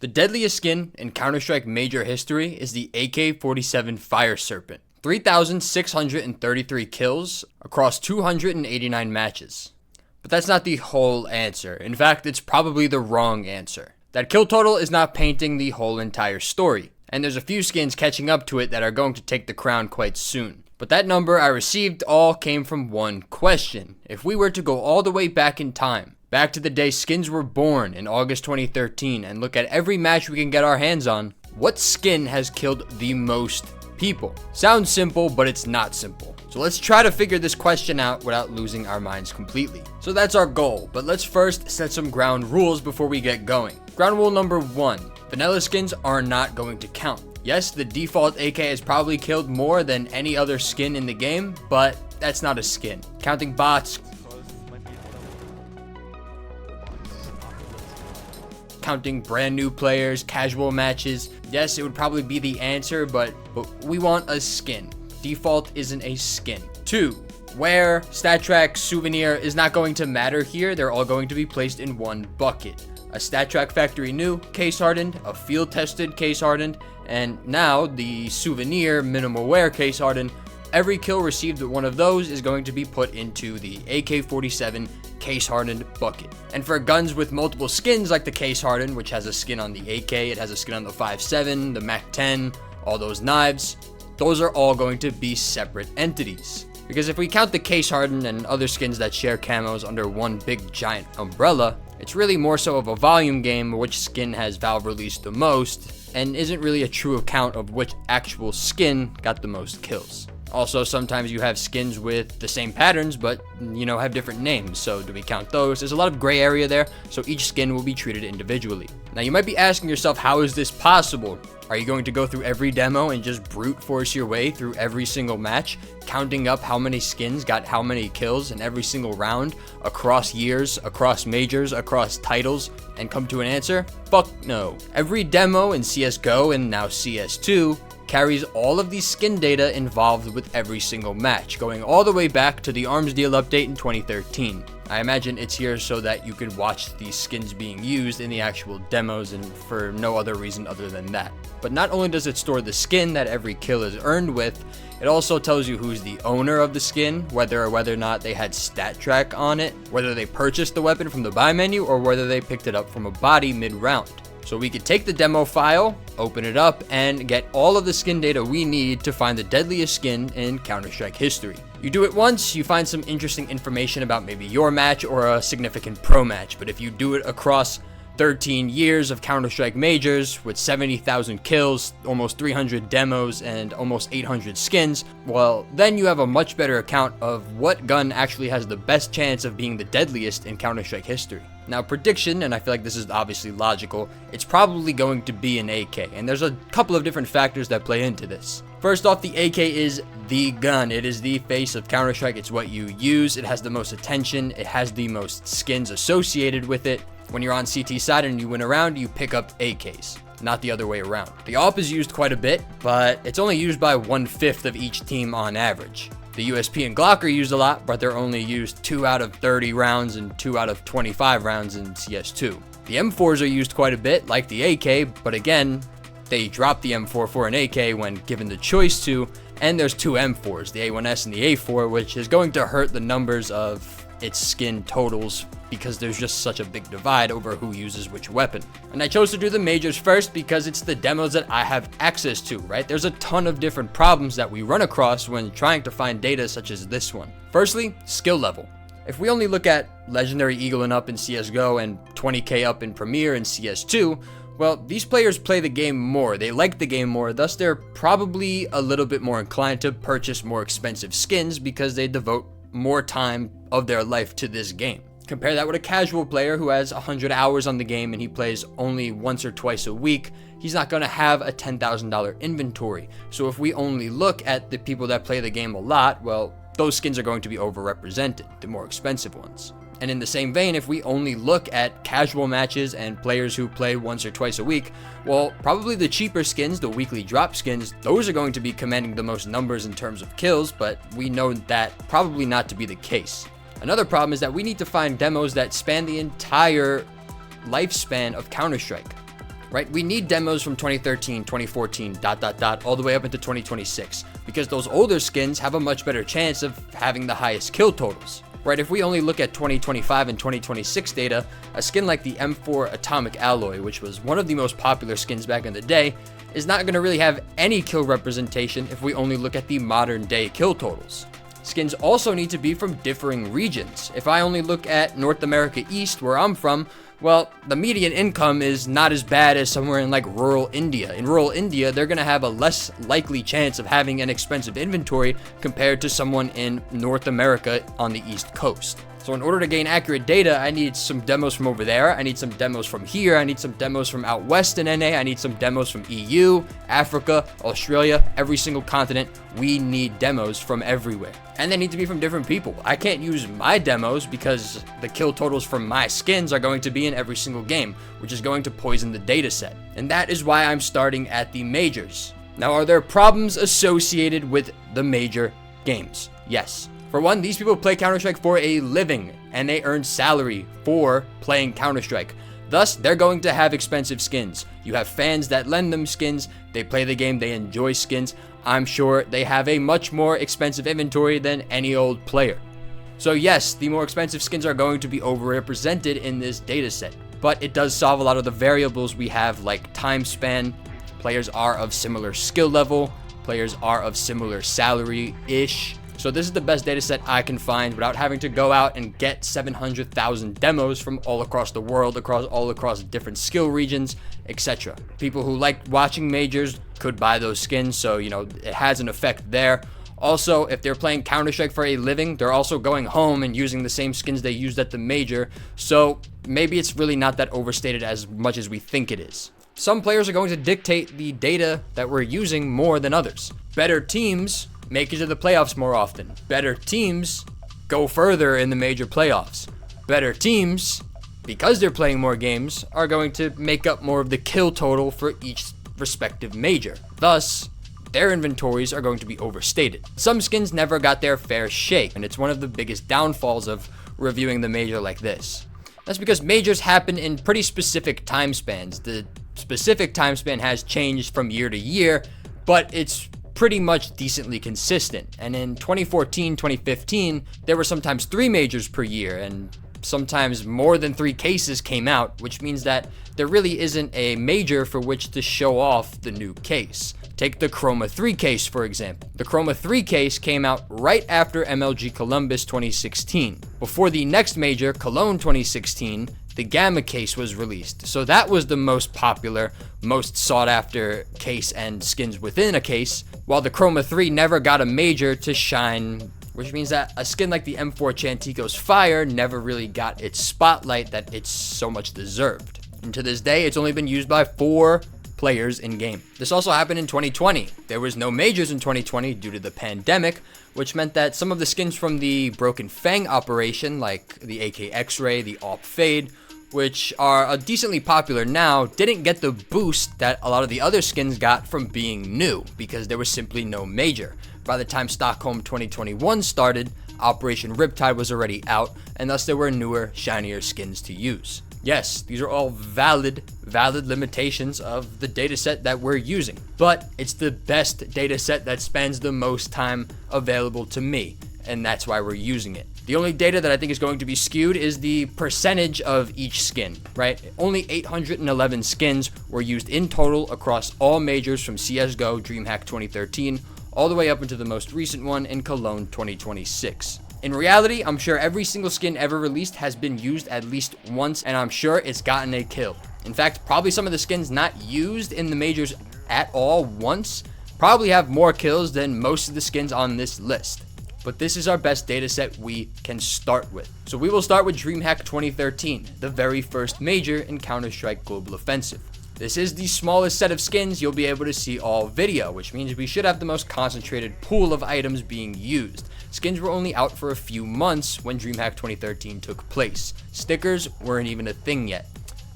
The deadliest skin in Counter-Strike Major history is the AK-47 Fire Serpent. 3,633 kills across 289 matches. But that's not the whole answer. In fact, it's probably the wrong answer. That kill total is not painting the whole entire story, and there's a few skins catching up to it that are going to take the crown quite soon. But that number I received all came from one question. If we were to go all the way back in time, back to the day skins were born in August 2013, and look at every match we can get our hands on, what skin has killed the most people? Sounds simple, but it's not simple. So let's try to figure this question out without losing our minds completely. So that's our goal, but let's first set some ground rules before we get going. Ground rule number 1, vanilla skins are not going to count. Yes, the default AK has probably killed more than any other skin in the game, but that's not a skin. Counting bots, counting brand new players, casual matches, yes, it would probably be the answer, but we want a skin. Default isn't a skin. 2, wear, stat track, souvenir is not going to matter here. They're all going to be placed in one bucket. A stat track factory new, case hardened, a field tested case hardened, and now the souvenir minimal wear case hardened. Every kill received with one of those is going to be put into the AK-47 case hardened bucket. And for guns with multiple skins like the case hardened, which has a skin on the AK, it has a skin on the 5.7, the MAC-10, all those knives, those are all going to be separate entities. Because if we count the case hardened and other skins that share camos under one big giant umbrella, it's really more so of a volume game which skin has Valve released the most, and isn't really a true account of which actual skin got the most kills. Also, sometimes you have skins with the same patterns, but, have different names. So do we count those? There's a lot of gray area there, so each skin will be treated individually. Now, you might be asking yourself, how is this possible? Are you going to go through every demo and just brute force your way through every single match, counting up how many skins got how many kills in every single round, across years, across majors, across titles, and come to an answer? Fuck no. Every demo in CSGO and now CS2 carries all of these skin data involved with every single match, going all the way back to the arms deal update in 2013. I imagine it's here so that you could watch these skins being used in the actual demos and for no other reason other than that. But not only does it store the skin that every kill is earned with, it also tells you who's the owner of the skin, whether or not they had stat track on it, whether they purchased the weapon from the buy menu, or whether they picked it up from a body mid-round. So we could take the demo file, open it up, and get all of the skin data we need to find the deadliest skin in Counter-Strike history. You do it once, you find some interesting information about maybe your match or a significant pro match, but if you do it across 13 years of Counter-Strike majors with 70,000 kills, almost 300 demos, and almost 800 skins, well, then you have a much better account of what gun actually has the best chance of being the deadliest in Counter-Strike history. Now, prediction, and I feel like this is obviously logical, it's probably going to be an AK, and there's a couple of different factors that play into this. First off, the AK is the gun. It is the face of Counter-Strike. It's what you use. It has the most attention. It has the most skins associated with it. When you're on CT side and you win a round, you pick up AKs, not the other way around. The AWP is used quite a bit, but it's only used by 1/5 of each team on average. The USP and Glock are used a lot, but they're only used 2 out of 30 rounds and 2 out of 25 rounds in CS2. The M4s are used quite a bit, like the AK, but again, they drop the M4 for an AK when given the choice to, and there's 2 M4s, the A1S and the A4, which is going to hurt the numbers of its skin totals because there's just such a big divide over who uses which weapon. And I chose to do the majors first because it's the demos that I have access to, right? There's a ton of different problems that we run across when trying to find data such as this one. Firstly, skill level. If we only look at Legendary Eagle and up in CSGO and 20k up in Premier in CS2, well, these players play the game more, they like the game more, thus they're probably a little bit more inclined to purchase more expensive skins because they devote more time of their life to this game. Compare that with a casual player who has 100 hours on the game and he plays only once or twice a week. He's not going to have a $10,000 inventory. So if we only look at the people that play the game a lot, well, those skins are going to be overrepresented, the more expensive ones. And in the same vein, if we only look at casual matches and players who play once or twice a week, well, probably the cheaper skins, the weekly drop skins, those are going to be commanding the most numbers in terms of kills, but we know that probably not to be the case. Another problem is that we need to find demos that span the entire lifespan of Counter-Strike. right? We need demos from 2013, 2014, all the way up into 2026, because those older skins have a much better chance of having the highest kill totals. Right, if we only look at 2025 and 2026 data, a skin like the M4 Atomic Alloy, which was one of the most popular skins back in the day, is not going to really have any kill representation if we only look at the modern day kill totals. Skins also need to be from differing regions. If I only look at North America East, where I'm from, well, the median income is not as bad as somewhere in like rural India. In rural India, they're going to have a less likely chance of having an expensive inventory compared to someone in North America on the East Coast. So in order to gain accurate data, I need some demos from over there. I need some demos from here. I need some demos from out west in NA. I need some demos from EU, Africa, Australia, every single continent. We need demos from everywhere. And they need to be from different people. I can't use my demos because the kill totals from my skins are going to be in every single game, which is going to poison the dataset. And that is why I'm starting at the majors. Now, are there problems associated with the major games? Yes. For one, these people play Counter-Strike for a living, and they earn salary for playing Counter-Strike. Thus, they're going to have expensive skins. You have fans that lend them skins, they play the game, they enjoy skins. I'm sure they have a much more expensive inventory than any old player. So yes, the more expensive skins are going to be overrepresented in this dataset, but it does solve a lot of the variables we have, like time span. Players are of similar skill level, players are of similar salary-ish. So this is the best dataset I can find without having to go out and get 700,000 demos from all across the world, all across different skill regions, etc. People who like watching majors could buy those skins, so it has an effect there. Also, if they're playing Counter-Strike for a living, they're also going home and using the same skins they used at the major, so maybe it's really not that overstated as much as we think it is. Some players are going to dictate the data that we're using more than others. Better teams make it to the playoffs more often. Better teams go further in the major playoffs. Better teams, because they're playing more games, are going to make up more of the kill total for each respective major. Thus, their inventories are going to be overstated. Some skins never got their fair shake, and it's one of the biggest downfalls of reviewing the major like this. That's because majors happen in pretty specific time spans. The specific time span has changed from year to year, but it's pretty much decently consistent. And in 2014, 2015, there were sometimes 3 majors per year, and sometimes more than 3 cases came out, which means that there really isn't a major for which to show off the new case. Take the Chroma 3 case, for example. The Chroma 3 case came out right after MLG Columbus 2016. Before the next major, Cologne 2016, the Gamma case was released. So that was the most popular, most sought after case and skins within a case, while the Chroma 3 never got a major to shine, which means that a skin like the M4 Chantico's Fire never really got its spotlight that it's so much deserved. And to this day, it's only been used by 4 players in game. This also happened in 2020. There was no majors in 2020 due to the pandemic, which meant that some of the skins from the Broken Fang operation, like the AK X-Ray, the AWP Fade, which are decently popular now, didn't get the boost that a lot of the other skins got from being new, because there was simply no major. By the time Stockholm 2021 started, Operation Riptide was already out, and thus there were newer, shinier skins to use. Yes, these are all valid limitations of the dataset that we're using, but it's the best dataset that spends the most time available to me, and that's why we're using it. The only data that I think is going to be skewed is the percentage of each skin, right? Only 811 skins were used in total across all majors from CSGO, DreamHack 2013, all the way up into the most recent one in Cologne 2026. In reality, I'm sure every single skin ever released has been used at least once, and I'm sure it's gotten a kill. In fact, probably some of the skins not used in the majors at all once probably have more kills than most of the skins on this list. But this is our best dataset we can start with. So we will start with DreamHack 2013, the very first major in Counter-Strike Global Offensive. This is the smallest set of skins you'll be able to see all video, which means we should have the most concentrated pool of items being used. Skins were only out for a few months when DreamHack 2013 took place. Stickers weren't even a thing yet.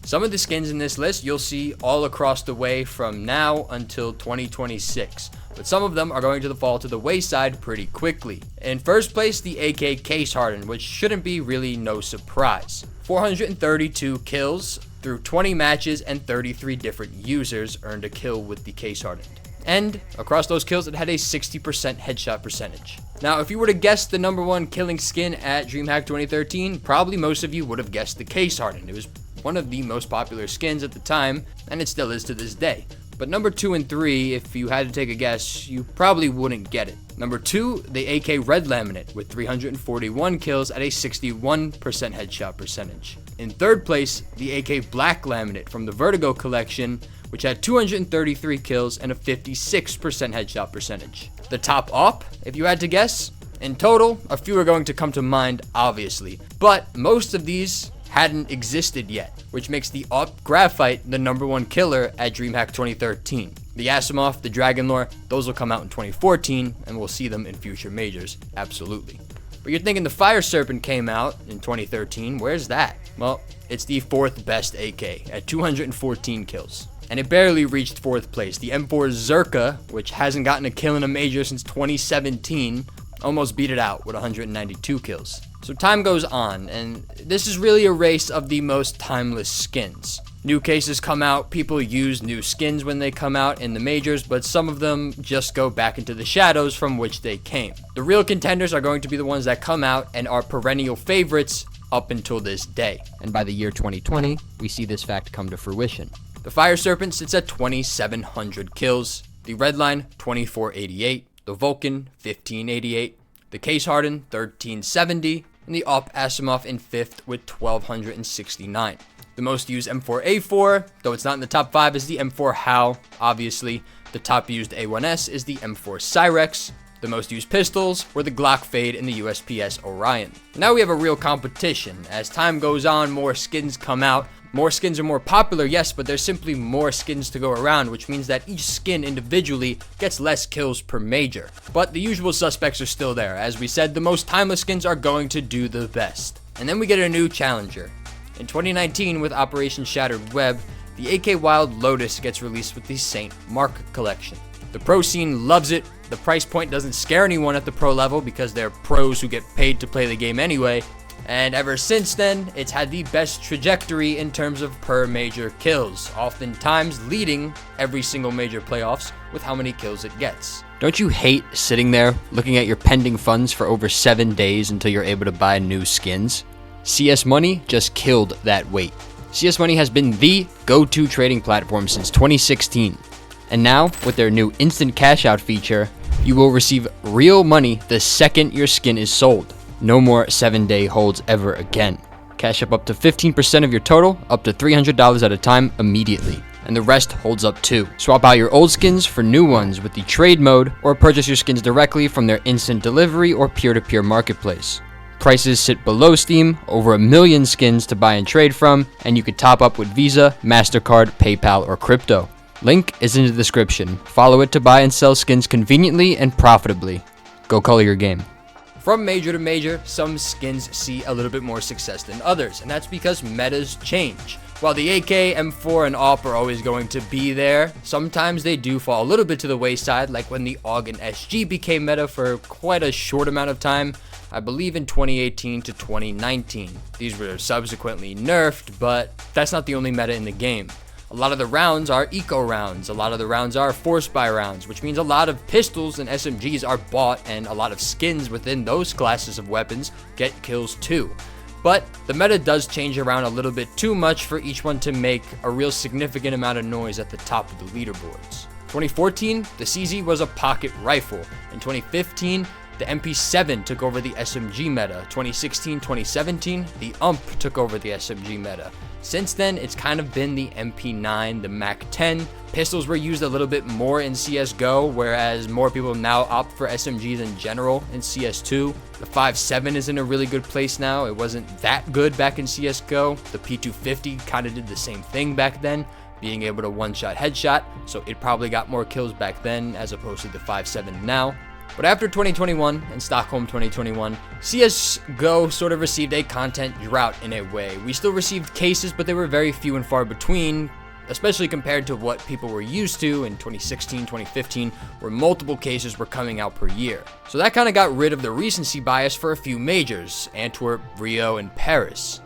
Some of the skins in this list you'll see all across the way from now until 2026, but some of them are going to fall to the wayside pretty quickly. In first place, the AK Case Harden, which shouldn't be really no surprise. 432 kills, Through 20 matches and 33 different users earned a kill with the case hardened. And across those kills, it had a 60% headshot percentage. Now, if you were to guess the number one killing skin at DreamHack 2013, probably most of you would have guessed the case hardened. It was one of the most popular skins at the time, and it still is to this day. But number 2 and 3, if you had to take a guess, you probably wouldn't get it. Number 2, the AK Red Laminate with 341 kills at a 61% headshot percentage. In third place, the AK Black Laminate from the Vertigo collection, which had 233 kills and a 56% headshot percentage. The top op, if you had to guess, in total, a few are going to come to mind, obviously, but most of these hadn't existed yet, which makes the op Graphite the number one killer at DreamHack 2013. The Asimov, the Dragonlore, those will come out in 2014, and we'll see them in future majors, absolutely. But you're thinking the Fire Serpent came out in 2013, where's that? Well, it's the 4th best AK at 214 kills. And it barely reached 4th place. The M4 Zerka, which hasn't gotten a kill in a major since 2017, almost beat it out with 192 kills. So time goes on, and this is really a race of the most timeless skins. New cases come out, people use new skins when they come out in the majors, but some of them just go back into the shadows from which they came. The real contenders are going to be the ones that come out and are perennial favorites up until this day. And by the year 2020, we see this fact come to fruition. The Fire Serpent sits at 2,700 kills, the Redline 2,488, the Vulcan 1,588, the Case Hardened 1,370, and the Op Asimov in 5th with 1,269. The most used M4A4, though it's not in the top 5, is the M4 HAL, obviously. The top used A1S is the M4 Cyrex. The most used pistols were the Glock Fade and the USPS Orion. Now we have a real competition. As time goes on, more skins come out. More skins are more popular, yes, but there's simply more skins to go around, which means that each skin individually gets less kills per major. But the usual suspects are still there. As we said, the most timeless skins are going to do the best. And then we get a new challenger. In 2019, with Operation Shattered Web, the AK Wild Lotus gets released with the St. Mark collection. The pro scene loves it. The price point doesn't scare anyone at the pro level because they're pros who get paid to play the game anyway. And ever since then, it's had the best trajectory in terms of per major kills, oftentimes leading every single major playoffs with how many kills it gets. Don't you hate sitting there looking at your pending funds for over 7 days until you're able to buy new skins? cs.money just killed that wait. cs.money has been the go-to trading platform since 2016. And now, with their new instant cash out feature, you will receive real money the second your skin is sold. No more 7-day holds ever again. Cash up to 15% of your total, up to $300 at a time immediately. And the rest holds up too. Swap out your old skins for new ones with the trade mode, or purchase your skins directly from their instant delivery or peer-to-peer marketplace. Prices sit below Steam, over 1 million skins to buy and trade from, and you could top up with Visa, MasterCard, PayPal, or crypto. Link is in the description. Follow it to buy and sell skins conveniently and profitably. Go color your game. From major to major, some skins see a little bit more success than others, and that's because metas change. While the AK, M4, and AWP are always going to be there, sometimes they do fall a little bit to the wayside, like when the AUG and SG became meta for quite a short amount of time, I believe in 2018 to 2019. These were subsequently nerfed, but that's not the only meta in the game. A lot of the rounds are eco rounds, a lot of the rounds are force buy rounds, which means a lot of pistols and SMGs are bought, and a lot of skins within those classes of weapons get kills too. But the meta does change around a little bit too much for each one to make a real significant amount of noise at the top of the leaderboards. 2014, the CZ was a pocket rifle. In 2015, the MP7 took over the SMG meta. 2016-2017, the UMP took over the SMG meta. Since then, it's kind of been the MP9, the MAC-10. Pistols were used a little bit more in CSGO, whereas more people now opt for SMGs in general in CS2. The 5.7 is in a really good place now. It wasn't that good back in CSGO. The P250 kind of did the same thing back then, being able to one-shot headshot, so it probably got more kills back then as opposed to the 5.7 now. But after 2021 and Stockholm 2021, CSGO sort of received a content drought in a way. We still received cases, but they were very few and far between, especially compared to what people were used to in 2016, 2015, where multiple cases were coming out per year. So that kind of got rid of the recency bias for a few majors, Antwerp, Rio, and Paris.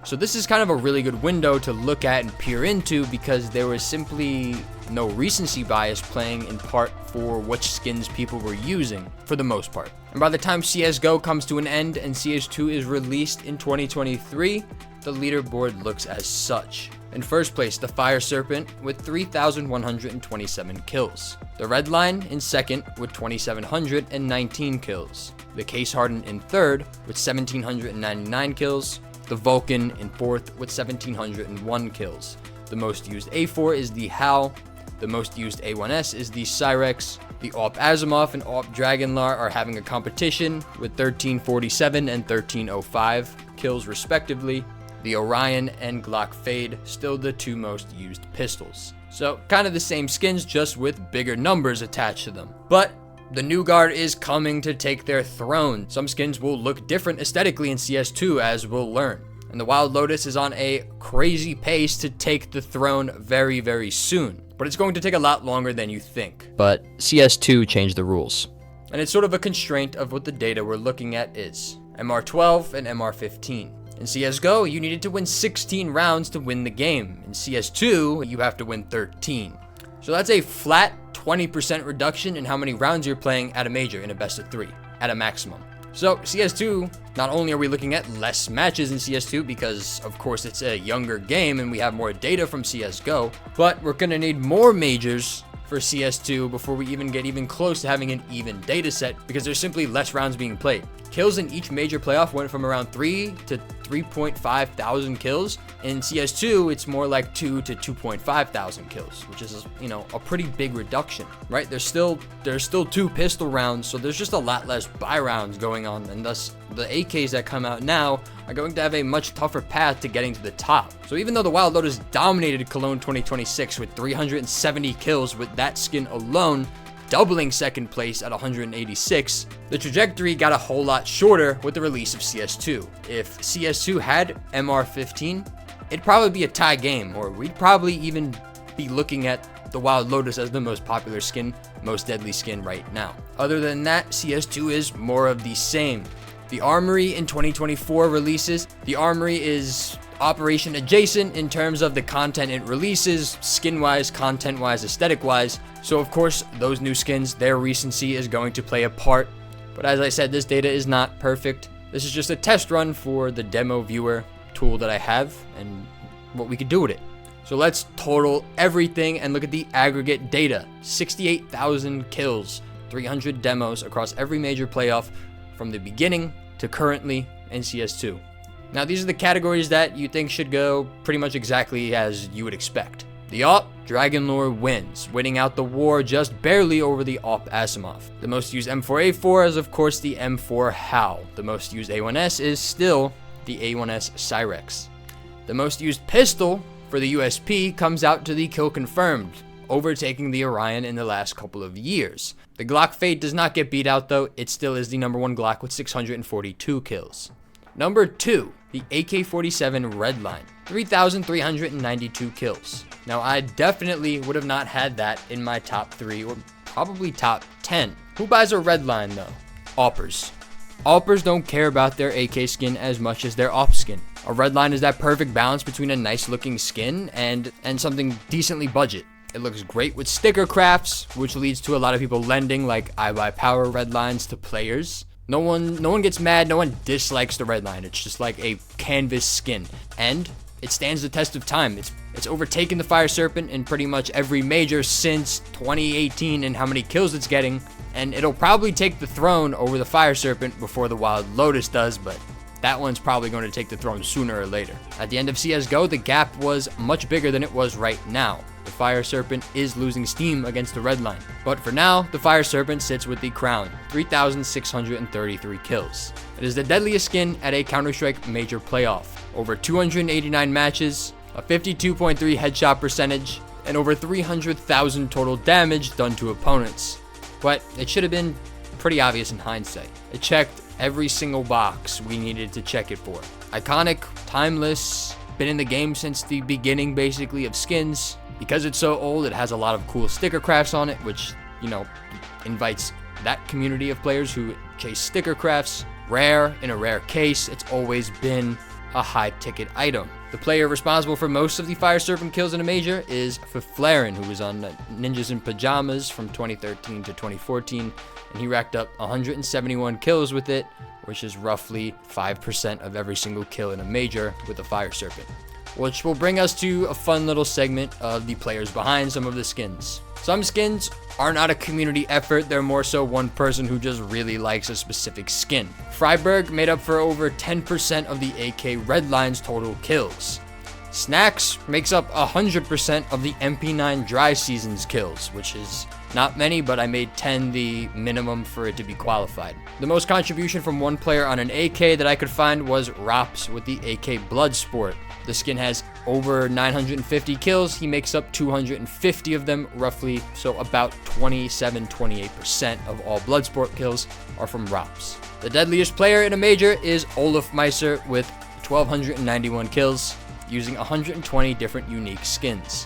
So this is kind of a really good window to look at and peer into, because there was simply no recency bias playing in part for which skins people were using for the most part. And by the time CSGO comes to an end and CS2 is released in 2023, the leaderboard looks as such. In first place, the Fire Serpent with 3,127 kills. The Red Line in second with 2,719 kills. The Case Hardened in third with 1,799 kills. The Vulcan in fourth with 1,701 kills. The most used A4 is the HAL. The most used A1S is the Cyrex. The AWP Asimov and AWP Dragonlar are having a competition with 1347 and 1305 kills respectively. The Orion and Glock Fade still the two most used pistols. So kind of the same skins, just with bigger numbers attached to them. But the new guard is coming to take their throne. Some skins will look different aesthetically in CS2, as we'll learn. And the Wild Lotus is on a crazy pace to take the throne very, very soon. But it's going to take a lot longer than you think. But CS2 changed the rules. And it's sort of a constraint of what the data we're looking at is. MR12 and MR15. In CSGO, you needed to win 16 rounds to win the game. In CS2, you have to win 13. So that's a flat 20% reduction in how many rounds you're playing at a major in a best of 3, at a maximum. So CS2, not only are we looking at less matches in CS2 because of course it's a younger game and we have more data from CSGO, but we're gonna need more majors for CS2 before we even get close to having an even data set, because there's simply less rounds being played. Kills in each major playoff went from around 3 to 3.5 thousand kills. In CS2, it's more like 2 to 2.5 thousand kills, which is, a pretty big reduction, right? There's still 2 pistol rounds, so there's just a lot less buy rounds going on, and thus the AKs that come out now are going to have a much tougher path to getting to the top. So even though the Wild Lotus dominated Cologne 2026 with 370 kills with that skin alone, doubling second place at 186, the trajectory got a whole lot shorter with the release of CS2. If CS2 had MR15, it'd probably be a tie game, or we'd probably even be looking at the Wild Lotus as the most popular skin, most deadly skin right now. Other than that, CS2 is more of the same. The Armory in 2024 releases. The Armory is Operation adjacent in terms of the content it releases, skin-wise, content-wise, aesthetic-wise. So of course, those new skins, their recency is going to play a part. But as I said, this data is not perfect. This is just a test run for the demo viewer tool that I have and what we could do with it. So let's total everything and look at the aggregate data. 68,000 kills, 300 demos across every major playoff from the beginning to currently in CS2. Now these are the categories that you think should go pretty much exactly as you would expect. The AWP Dragonlore wins, winning out the war just barely over the AWP Asimov. The most used M4A4 is of course the M4 HAL. The most used A1S is still the A1S Cyrex. The most used pistol for the USP comes out to the Kill Confirmed, overtaking the Orion in the last couple of years. The Glock Fade does not get beat out though, it still is the number 1 Glock with 642 kills. Number 2, the AK-47 Redline, 3,392 kills. Now I definitely would have not had that in my top 3 or probably top 10. Who buys a Redline though? AWPers. AWPers don't care about their AK skin as much as their AWP skin. A Redline is that perfect balance between a nice looking skin and something decently budget. It looks great with sticker crafts, which leads to a lot of people lending like iBuyPower Redlines to players. No one gets mad, no one dislikes the Redline. It's just like a canvas skin. And it stands the test of time. It's overtaken the Fire Serpent in pretty much every major since 2018 and how many kills it's getting. And it'll probably take the throne over the Fire Serpent before the Wild Lotus does, but that one's probably going to take the throne sooner or later. At the end of CSGO, the gap was much bigger than it was right now. The Fire Serpent is losing steam against the Redline. But for now, the Fire Serpent sits with the crown, 3,633 kills. It is the deadliest skin at a Counter-Strike major playoff. Over 289 matches, a 52.3 headshot percentage, and over 300,000 total damage done to opponents. But it should have been pretty obvious in hindsight. It checked every single box we needed to check it for. Iconic, timeless, been in the game since the beginning basically of skins. Because it's so old, it has a lot of cool sticker crafts on it, which, invites that community of players who chase sticker crafts. Rare, in a rare case, it's always been a high-ticket item. The player responsible for most of the Fire Serpent kills in a major is Flaren, who was on Ninjas in Pajamas from 2013 to 2014, and he racked up 171 kills with it, which is roughly 5% of every single kill in a major with the Fire Serpent. Which will bring us to a fun little segment of the players behind some of the skins. Some skins are not a community effort, they're more so one person who just really likes a specific skin. Freiburg made up for over 10% of the AK Redline's total kills. Snacks makes up 100% of the MP9 Dry Season's kills, which is not many, but I made 10 the minimum for it to be qualified. The most contribution from one player on an AK that I could find was Rops with the AK Bloodsport. The skin has over 950 kills. He makes up 250 of them, roughly, so about 27-28% of all Bloodsport kills are from Rops. The deadliest player in a major is Olaf Meiser with 1,291 kills, using 120 different unique skins.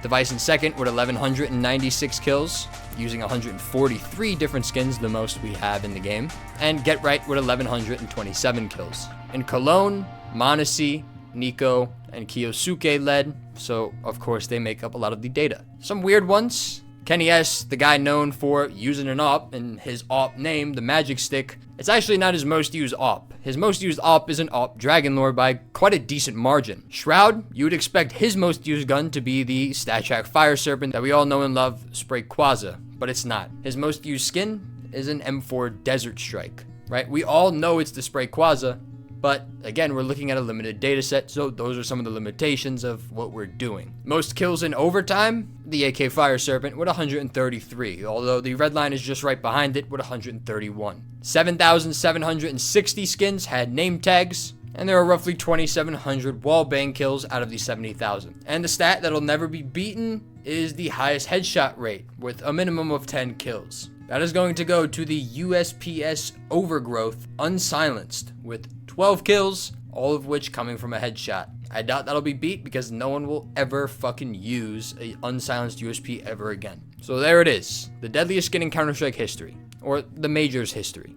Device in second with 1,196 kills, using 143 different skins, the most we have in the game. And Get Right with 1,127 kills. In Cologne, Monesi, Nico, and Kiyosuke led, so of course they make up a lot of the data. Some weird ones. Kenny S, the guy known for using an AWP, and his AWP name, the Magic Stick, it's actually not his most used AWP. His most used AWP is an AWP Dragonlord by quite a decent margin. Shroud, you would expect his most used gun to be the StatTrak Fire Serpent that we all know and love, Sprayquaza, but it's not. His most used skin is an M4 Desert Strike, right? We all know it's the Sprayquaza, but again, we're looking at a limited data set, so those are some of the limitations of what we're doing. Most kills in overtime, the AK Fire Serpent with 133, although the red line is just right behind it with 131. 7,760 skins had name tags, and there are roughly 2,700 wallbang kills out of the 70,000. And the stat that'll never be beaten is the highest headshot rate, with a minimum of 10 kills. That is going to go to the USPS Overgrowth Unsilenced with 12 kills, all of which coming from a headshot. I doubt that'll be beat because no one will ever fucking use a unsilenced USP ever again. So there it is, the deadliest skin in Counter-Strike history, or the Majors history.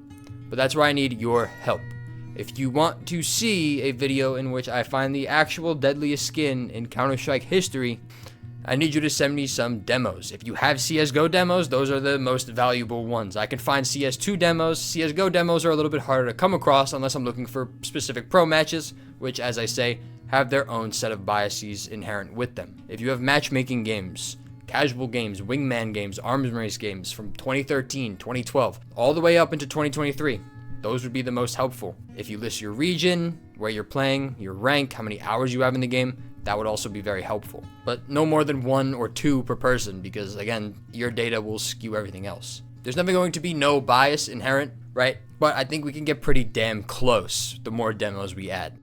But that's where I need your help. If you want to see a video in which I find the actual deadliest skin in Counter-Strike history, I need you to send me some demos. If you have CSGO demos, those are the most valuable ones. I can find CS2 demos. CSGO demos are a little bit harder to come across unless I'm looking for specific pro matches, which, as I say, have their own set of biases inherent with them. If you have matchmaking games, casual games, wingman games, arms race games from 2013, 2012, all the way up into 2023, those would be the most helpful. If you list your region, where you're playing, your rank, how many hours you have in the game, that would also be very helpful. But no more than 1 or 2 per person because, again, your data will skew everything else. There's never going to be no bias inherent, right? But I think we can get pretty damn close the more demos we add.